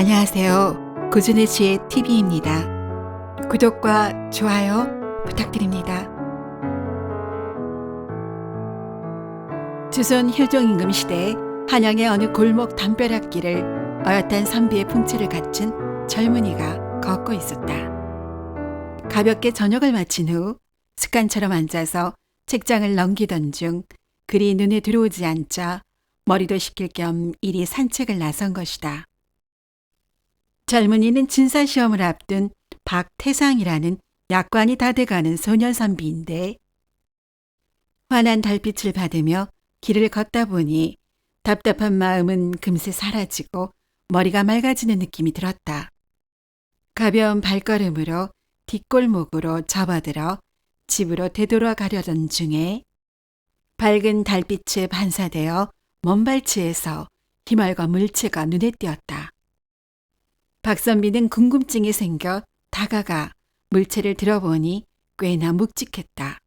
안녕하세요. 고준의 지혜 TV입니다. 구독과 좋아요 부탁드립니다. 조선 효종임금 시대에 한양의 어느 골목 담벼락길을 어엿한 선비의 풍채를 갖춘 젊은이가 걷고 있었다. 가볍게 저녁을 마친 후 습관처럼 앉아서 책장을 넘기던 중 글이 눈에 들어오지 않자 머리도 식힐 겸 이리 산책을 나선 것이다. 젊은이는 진사시험을 앞둔 박태상이라는 약관이 다 돼가는 소년 선비인데 환한 달빛을 받으며 길을 걷다 보니 답답한 마음은 금세 사라지고 머리가 맑아지는 느낌이 들었다. 가벼운 발걸음으로 뒷골목으로 접어들어 집으로 되돌아가려던 중에 밝은 달빛에 반사되어 먼발치에서 희말과 물체가 눈에 띄었다. 박선비는 궁금증이 생겨 다가가 물체를 들어보니 꽤나 묵직했다.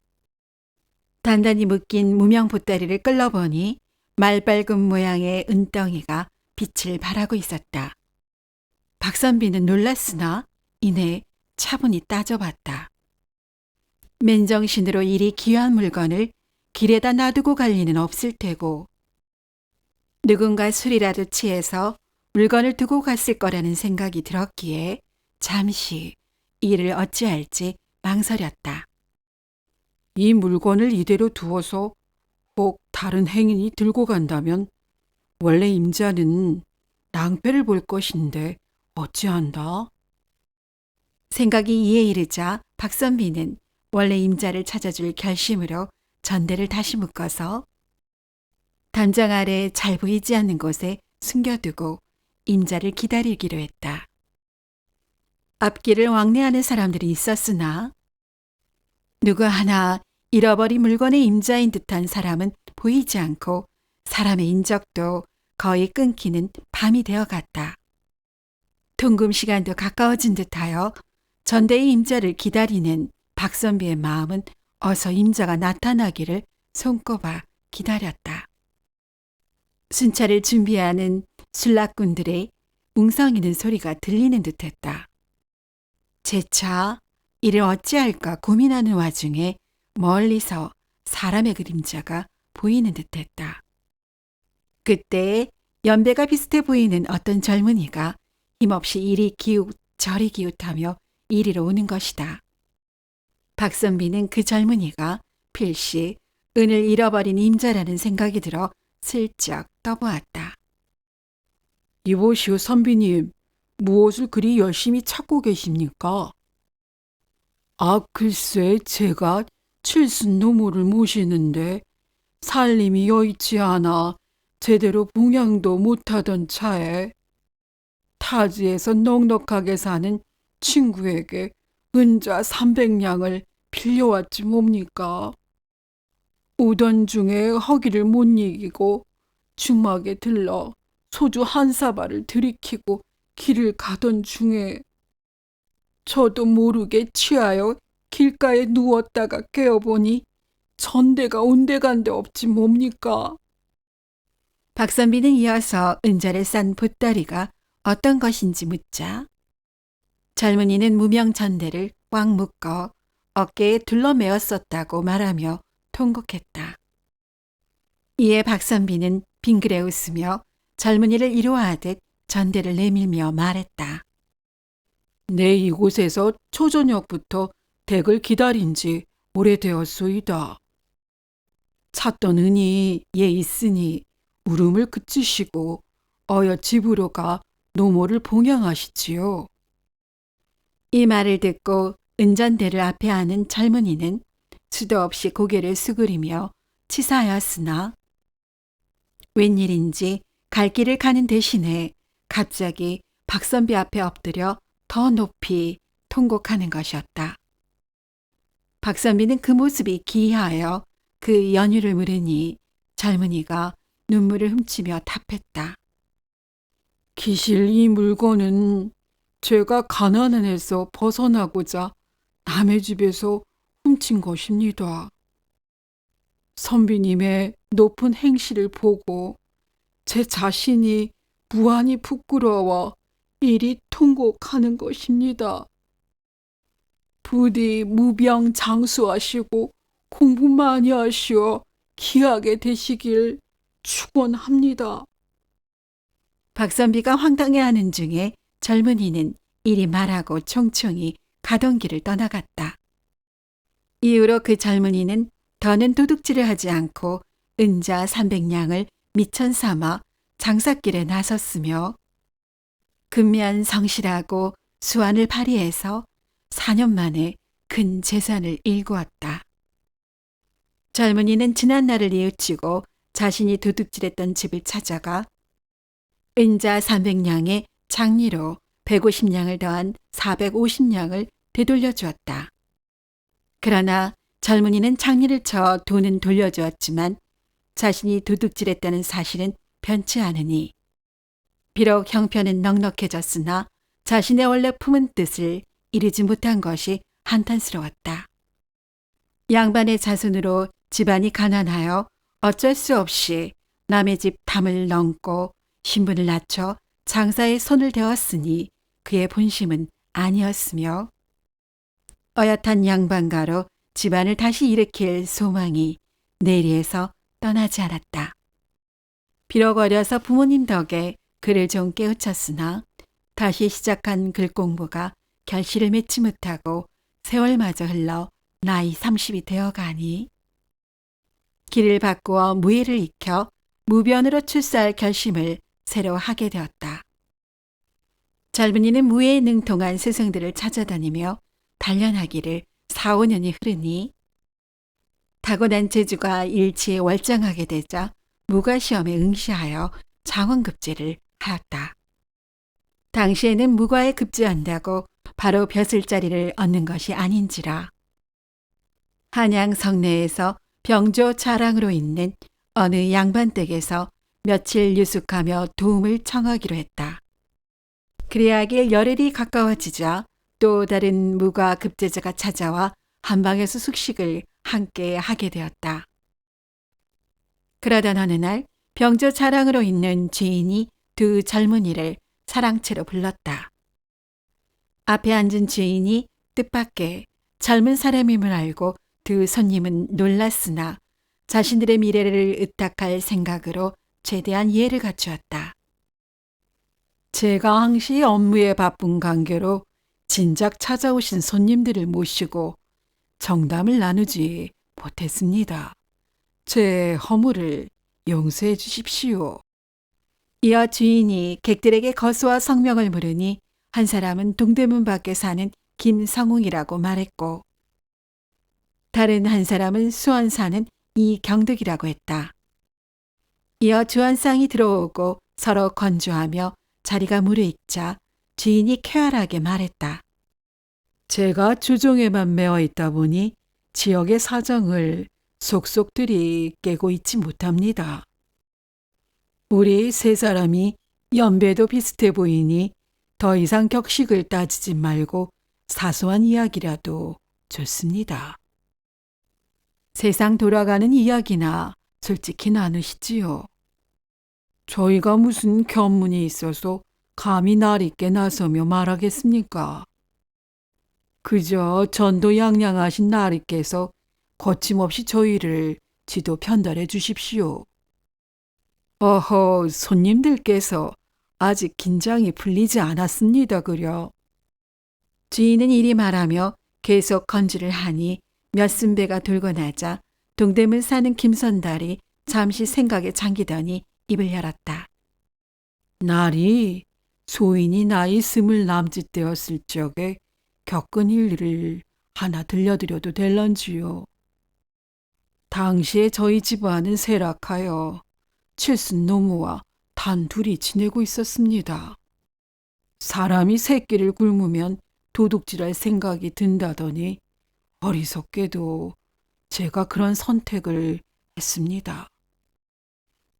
단단히 묶인 무명 보따리를 끌어보니 말발굽 모양의 은덩이가 빛을 발하고 있었다. 박선비는 놀랐으나 이내 차분히 따져봤다. 맨정신으로 이리 귀한 물건을 길에다 놔두고 갈 리는 없을 테고 누군가 술이라도 취해서 물건을 두고 갔을 거라는 생각이 들었기에 잠시 이를 어찌할지 망설였다. 이 물건을 이대로 두어서 혹 다른 행인이 들고 간다면 원래 임자는 낭패를 볼 것인데 어찌한다? 생각이 이에 이르자 박선비는 원래 임자를 찾아줄 결심으로 전대를 다시 묶어서 담장 아래 잘 보이지 않는 곳에 숨겨두고 임자를 기다리기로 했다. 앞길을 왕래하는 사람들이 있었으나 누구 하나 잃어버린 물건의 임자인 듯한 사람은 보이지 않고 사람의 인적도 거의 끊기는 밤이 되어갔다. 통금 시간도 가까워진 듯하여 전대의 임자를 기다리는 박선비의 마음은 어서 임자가 나타나기를 손꼽아 기다렸다. 순찰을 준비하는 술락꾼들의 웅성이는 소리가 들리는 듯했다. 재차 이를 어찌할까 고민하는 와중에 멀리서 사람의 그림자가 보이는 듯했다. 그때 연배가 비슷해 보이는 어떤 젊은이가 힘없이 이리 기웃 저리 기웃하며 이리로 오는 것이다. 박선비는 그 젊은이가 필시 은을 잃어버린 임자라는 생각이 들어 슬쩍 떠보았다. 이보시오 선비님, 무엇을 그리 열심히 찾고 계십니까? 아, 글쎄 제가 칠순 노모를 모시는데 살림이 여의치 않아 제대로 봉양도 못하던 차에 타지에서 넉넉하게 사는 친구에게 은자 300냥을 빌려왔지 뭡니까? 오던 중에 허기를 못 이기고 주막에 들러 소주 한 사발을 들이키고 길을 가던 중에 저도 모르게 취하여 길가에 누웠다가 깨어보니 전대가 온데간데 없지 뭡니까? 박선비는 이어서 은자를 싼 보따리가 어떤 것인지 묻자 젊은이는 무명 전대를 꽉 묶어 어깨에 둘러매었었다고 말하며 통곡했다. 이에 박선비는 빙그레 웃으며 젊은이를 위로하듯 전대를 내밀며 말했다. 내 이곳에서 초저녁부터 댁을 기다린 지 오래되었소이다. 찾던 은이 예 있으니 울음을 그치시고 어여 집으로 가 노모를 봉양하시지요. 이 말을 듣고 은전대를 앞에 하는 젊은이는 수도 없이 고개를 수그리며 치사하였으나 웬일인지 갈 길을 가는 대신에 갑자기 박선비 앞에 엎드려 더 높이 통곡하는 것이었다. 박선비는 그 모습이 기이하여 그 연유를 물으니 젊은이가 눈물을 훔치며 답했다. 기실 이 물건은 제가 가난해서 벗어나고자 남의 집에서 훔친 것입니다. 선비님의 높은 행실을 보고 제 자신이 무한히 부끄러워 일이 통곡하는 것입니다. 부디 무병장수하시고 공부 많이 하시어 귀하게 되시길 축원합니다. 박선비가 황당해하는 중에 젊은이는 이리 말하고 총총히 가던 길을 떠나갔다. 이후로 그 젊은이는 더는 도둑질을 하지 않고 은자 300냥을 미천 삼아 장사길에 나섰으며 근면 성실하고 수완을 발휘해서 4년 만에 큰 재산을 일구었다. 젊은이는 지난 날을 뉘우치고 자신이 도둑질했던 집을 찾아가 은자 300냥에 장리로 150냥을 더한 450냥을 되돌려 주었다. 그러나 젊은이는 장리를 쳐 돈은 돌려주었지만 자신이 도둑질했다는 사실은 변치 않으니 비록 형편은 넉넉해졌으나 자신의 원래 품은 뜻을 이루지 못한 것이 한탄스러웠다. 양반의 자손으로 집안이 가난하여 어쩔 수 없이 남의 집 담을 넘고 신분을 낮춰 장사에 손을 대었으니 그의 본심은 아니었으며 어엿한 양반가로 집안을 다시 일으킬 소망이 내리에서 떠나지 않았다. 비록 어려서 부모님 덕에 글을 좀 깨우쳤으나 다시 시작한 글 공부가 결실을 맺지 못하고 세월마저 흘러 나이 30이 되어가니 길을 바꾸어 무예를 익혀 무변으로 출사할 결심을 새로 하게 되었다. 젊은이는 무예에 능통한 스승들을 찾아다니며 단련하기를 4, 5년이 흐르니 타고난 재주가 일치에 월장하게 되자 무과시험에 응시하여 장원급제를 하였다. 당시에는 무과에 급제한다고 바로 벼슬자리를 얻는 것이 아닌지라 한양 성내에서 병조 자랑으로 있는 어느 양반 댁에서 며칠 유숙하며 도움을 청하기로 했다. 그리하길 열흘이 가까워지자 또 다른 무과 급제자가 찾아와 한방에서 숙식을 함께 하게 되었다. 그러던 어느 날 병조 자랑으로 있는 주인이 두 젊은이를 사랑채로 불렀다. 앞에 앉은 주인이 뜻밖의 젊은 사람임을 알고 두 손님은 놀랐으나 자신들의 미래를 의탁할 생각으로 최대한 이해를 갖추었다. 제가 항시 업무에 바쁜 관계로 진작 찾아오신 손님들을 모시고 정담을 나누지 못했습니다. 제 허물을 용서해 주십시오. 이어 주인이 객들에게 거수와 성명을 물으니 한 사람은 동대문 밖에 사는 김성웅이라고 말했고 다른 한 사람은 수원 사는 이경득이라고 했다. 이어 주한상이 들어오고 서로 건조하며 자리가 무르익자 주인이 쾌활하게 말했다. 제가 주종에만 매어 있다 보니 지역의 사정을 속속들이 깨고 있지 못합니다. 우리 세 사람이 연배도 비슷해 보이니 더 이상 격식을 따지지 말고 사소한 이야기라도 좋습니다. 세상 돌아가는 이야기나 솔직히 나누시지요. 저희가 무슨 견문이 있어서 감히 날 있게 나서며 말하겠습니까? 그저 전도 양양하신 나리께서 거침없이 저희를 지도 편달해 주십시오. 어허, 손님들께서 아직 긴장이 풀리지 않았습니다, 그려. 주인은 이리 말하며 계속 건주를 하니 몇 순배가 돌고 나자 동대문 사는 김선달이 잠시 생각에 잠기더니 입을 열었다. 날이 소인이 나이 20 남짓 되었을 적에 겪은 일을 하나 들려드려도 될런지요. 당시에 저희 집안은 쇠락하여 칠순 노무와 단 둘이 지내고 있었습니다. 사람이 새끼를 굶으면 도둑질할 생각이 든다더니 어리석게도 제가 그런 선택을 했습니다.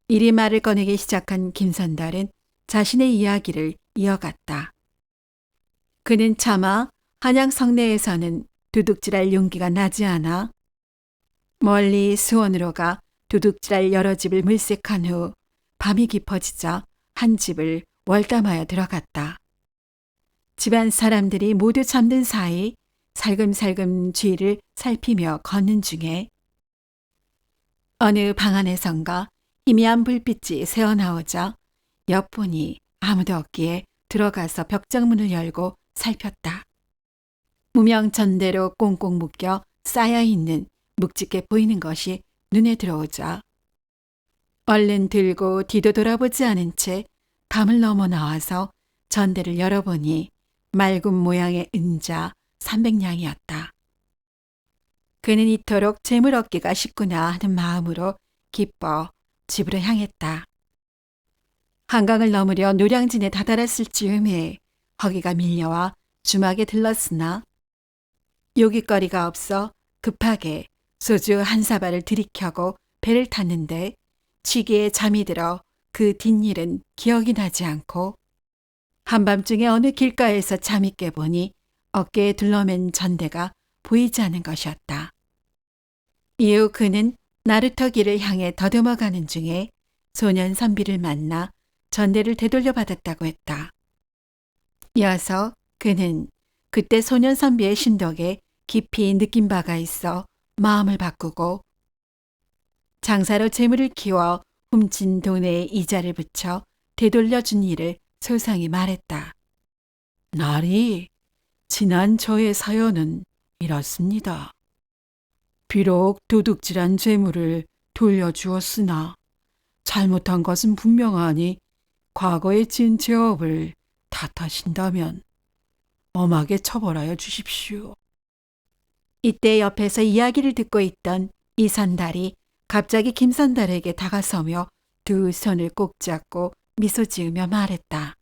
이리 말을 꺼내기 시작한 김선달은 자신의 이야기를 이어갔다. 그는 차마 한양 성내에서는 도둑질할 용기가 나지 않아 멀리 수원으로 가 도둑질할 여러 집을 물색한 후 밤이 깊어지자 한 집을 월담하여 들어갔다. 집안 사람들이 모두 잠든 사이 살금살금 주위를 살피며 걷는 중에 어느 방 안에선가 희미한 불빛이 새어나오자 엿보니 아무도 없기에 들어가서 벽장문을 열고 살폈다. 무명전대로 꽁꽁 묶여 쌓여있는 묵직해 보이는 것이 눈에 들어오자 얼른 들고 뒤도 돌아보지 않은 채 담을 넘어 나와서 전대를 열어보니 맑은 모양의 은자 300냥이었다. 그는 이토록 재물 얻기가 쉽구나 하는 마음으로 기뻐 집으로 향했다. 한강을 넘으려 노량진에 다다랐을 즈음에 허기가 밀려와 주막에 들렀으나 요깃거리가 없어 급하게 소주 한 사발을 들이켜고 배를 탔는데 취기에 잠이 들어 그 뒷일은 기억이 나지 않고 한밤중에 어느 길가에서 잠이 깨보니 어깨에 둘러맨 전대가 보이지 않는 것이었다. 이후 그는 나루터 길을 향해 더듬어 가는 중에 소년 선비를 만나 전대를 되돌려 받았다고 했다. 이어서 그는 그때 소년 선비의 신덕에 깊이 느낀 바가 있어 마음을 바꾸고 장사로 재물을 키워 훔친 돈에 이자를 붙여 되돌려준 일을 소상히 말했다. 나리, 지난 저의 사연은 이렇습니다. 비록 도둑질한 재물을 돌려주었으나 잘못한 것은 분명하니 과거에 지은 죄업을 탓하신다면 엄하게 처벌하여 주십시오. 이때 옆에서 이야기를 듣고 있던 이선달이 갑자기 김선달에게 다가서며 두 손을 꼭 잡고 미소 지으며 말했다.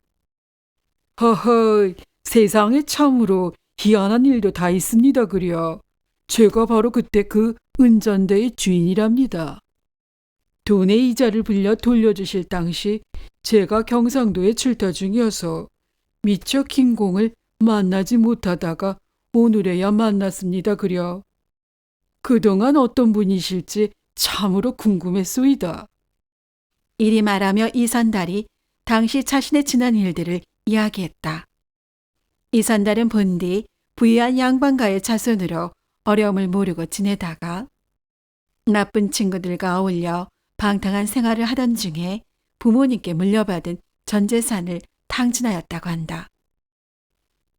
허허, 세상에 참으로 희한한 일도 다 있습니다 그려. 제가 바로 그때 그 은전대의 주인이랍니다. 돈의 이자를 불려 돌려주실 당시 제가 경상도에 출타 중이어서 미처 김공을 만나지 못하다가 오늘에야 만났습니다 그려. 그동안 어떤 분이실지 참으로 궁금했소이다. 이리 말하며 이선달이 당시 자신의 지난 일들을 이야기했다. 이선달은 본디 부유한 양반가의 자손으로 어려움을 모르고 지내다가 나쁜 친구들과 어울려 방탕한 생활을 하던 중에 부모님께 물려받은 전 재산을 탕진하였다고 한다.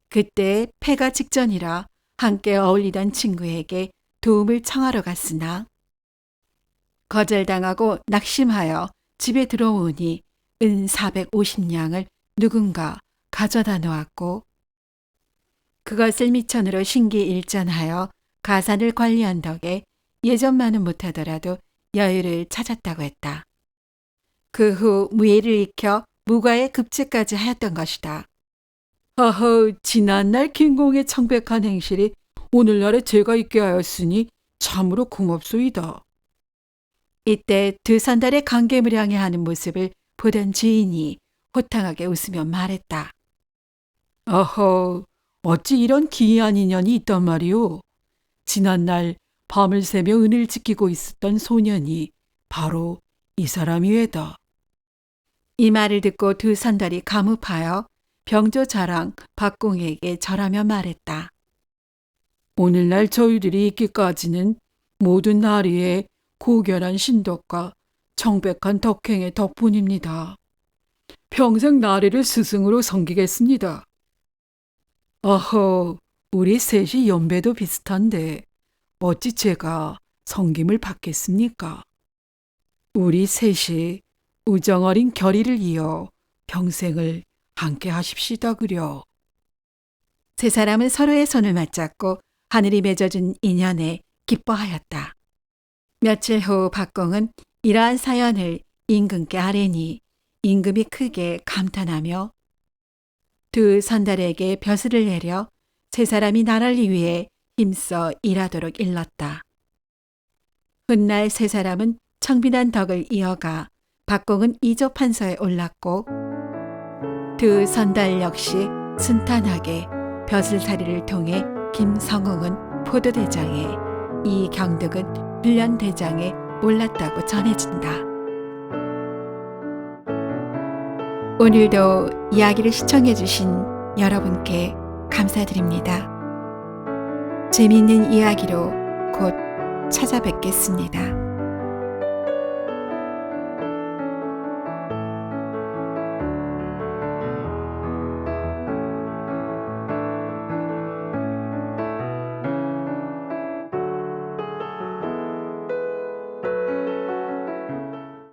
그때 폐가 직전이라 함께 어울리던 친구에게 도움을 청하러 갔으나 거절당하고 낙심하여 집에 들어오니 은 450냥을 누군가 가져다 놓았고 그것을 미천으로 신기일전하여 가산을 관리한 덕에 예전만은 못하더라도 여유를 찾았다고 했다. 그 후 무예를 익혀 무과에 급제까지 하였던 것이다. 허허, 지난날 김공의 청백한 행실이 오늘날에 제가 있게 하였으니 참으로 고맙소이다. 이때 두 선달의 관계무량해 하는 모습을 보던 주인이 호탕하게 웃으며 말했다. 어허, 어찌 이런 기이한 인연이 있단 말이오. 지난날 밤을 새며 은을 지키고 있었던 소년이 바로 이 사람이외다. 이 말을 듣고 두 선달이 감흡하여 병조 자랑 박공에게 절하며 말했다. 오늘날 저희들이 있기까지는 모든 나리의 고결한 신덕과 청백한 덕행의 덕분입니다. 평생 나리를 스승으로 섬기겠습니다. 어허, 우리 셋이 연배도 비슷한데 어찌 제가 섬김을 받겠습니까? 우리 셋이 우정어린 결의를 이어 평생을 함께 하십시다 그려. 세 사람은 서로의 손을 맞잡고 하늘이 맺어준 인연에 기뻐하였다. 며칠 후 박공은 이러한 사연을 임금께 아뢰니 임금이 크게 감탄하며 두 선달에게 벼슬을 내려 세 사람이 나라를 위해 힘써 일하도록 일렀다. 훗날 세 사람은 청빈한 덕을 이어가 박공은 이조 판서에 올랐고 두 선달 역시 순탄하게 벼슬살이를 통해 김성웅은 포도대장에 이경득은 불련대장에 올랐다고 전해진다. 오늘도 이야기를 시청해 주신 여러분께 감사드립니다. 재미있는 이야기로 곧 찾아뵙겠습니다.